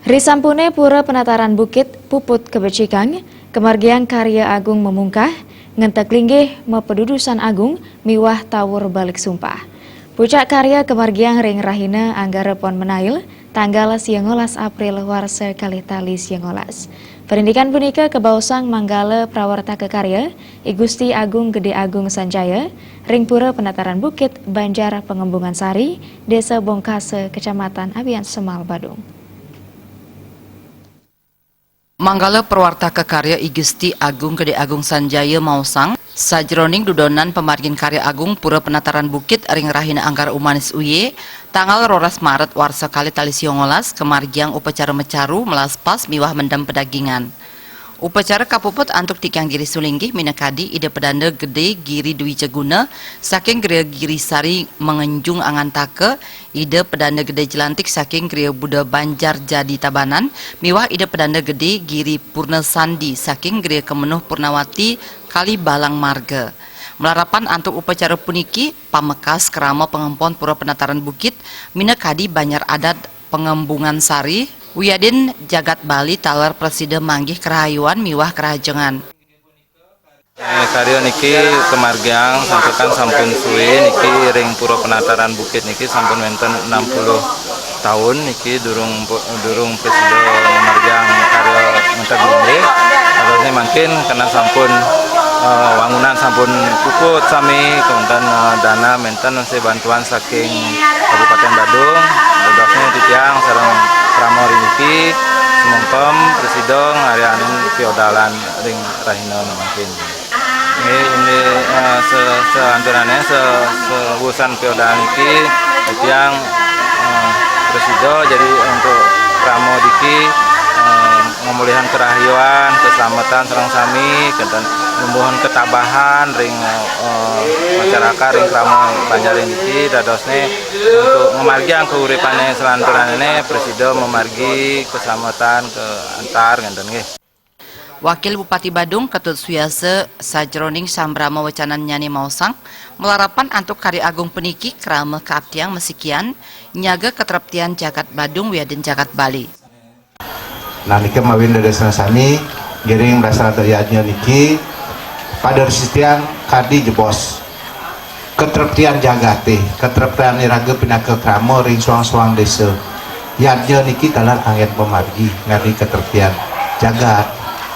Risampune Pura Penataran Bukit Puput Kebecikang, kemargian karya agung memungkah, ngentek linggih mepedudusan agung miwah tawur balik sumpah. Pucak karya kemargian ring rahina anggara pon menail, tanggal 19 April warsa kali tali 19. Perindikan punika kebausang manggala prawarta kekarya, Igusti Agung Gede Agung Sanjaya, ring Pura Penataran Bukit, Banjar Pengembungan Sari, Desa Bongkase, Kecamatan Abian Semal, Badung. Manggala perwarta kekarya Igusti Agung Gede Agung Sanjaya mausang sajroning dudonan pemargin karya agung Pura Penataran Bukit ring rahina Anggara Umanis Uye tanggal 12 Maret warsa kali tali 19 kemargiang upacara mecaru melaspas miwah mendam pedagingan. Upacara kapuput antuk tikang giri sulinggih minakadi ide pedanda gede giri Dwi Ceguna saking geria giri sari mengenjung angan take ide pedanda gede jelantik saking geria Buddha Banjar jadi tabanan miwah ide pedanda gede giri Purna Sandi saking geria Kemenuh Purnawati kali Balang Marga. Melarapan antuk upacara puniki pamekas kerama pengempon Pura Penataran Bukit minakadi Banjar adat Pengembungan Sari Wiyadin Jagat Bali talar presiden manggih kerahayuan miwah kerajengan. Karya niki kemargiang sampekan sampun suwe niki ring Pura Penataran Bukit niki sampun wenten 60 tahun niki durung presiden kemargiang karya mentek gede. Terusnya makin karena sampun wangunan sampun puput sami kemudian dana menten nasi bantuan saking Kabupaten Badung. Terusnya titiang sareng Pramo Riniki, Semongkom, Presidong, Arianin, Piodalan, Ring Rahina mungkin. Ini seanturannya sewusan Piodalan Niki, yang Presido jadi untuk Pramo Diki pemulihan kerahayuan, keselamatan serang sami, dan numbuhan ketabahan ring masyarakat ring Pramo Banjar Niki dadosne untuk memargiang keuripannya selanturan ini Presiden memargi keselamatan ke antar ngenten nggih. Wakil Bupati Badung Ketut Suyase sajroning sambrama wacanan nyani mausang melarapan antuk karya agung peniki krama keabtiang mesikian nyaga keteraptian jagat Badung Wiyadin Jagat Bali. Nah niki mawin dari sani giring berasal dari adnya niki pada resistian kadi jebos keteraptian jagate keteraptian iraga pinaka kramo ring suang-suang desa yadnya niki talar angin pemargi ngadi keteraptian jagat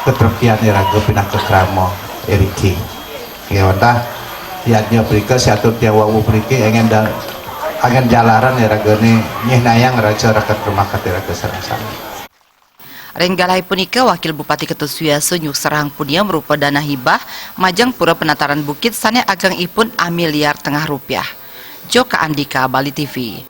keteraptian iraga pinaka kramo eriki ngewata yadnya prika siatur tiang wawu priki angin jalaran iraga ni nyih nayang raja rakyat rumah iraga sarang-sarang. Renggalai punika Wakil Bupati Ketut Suyase nyuk serang punia merupa dana hibah majang Pura Penataran Bukit sane agang ipun miliar tengah rupiah. Joka Andika, Bali TV.